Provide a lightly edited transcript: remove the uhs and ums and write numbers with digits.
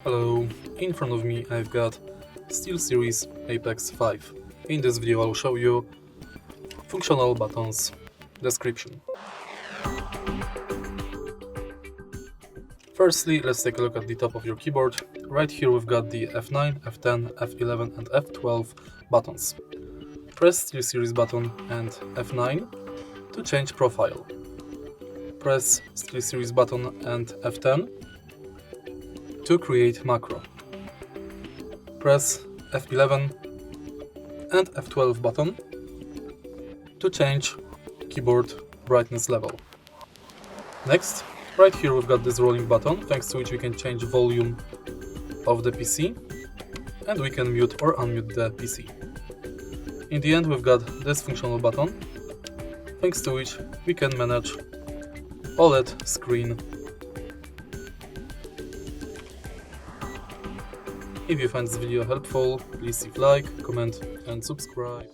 Hello, in front of me I've got SteelSeries Apex 5. In this video I'll show you functional buttons description. Firstly, let's take a look at the top of your keyboard. Right here we've got the F9, F10, F11 and F12 buttons. Press SteelSeries button and F9 to change profile. Press SteelSeries button and F10 to create macro. Press F11 and F12 button to change keyboard brightness level. Next, right here we've got this rolling button, thanks to which we can change volume of the PC and we can mute or unmute the PC. In the end we've got this functional button, thanks to which we can manage OLED screen. If you find this video helpful, please leave a like, comment and subscribe.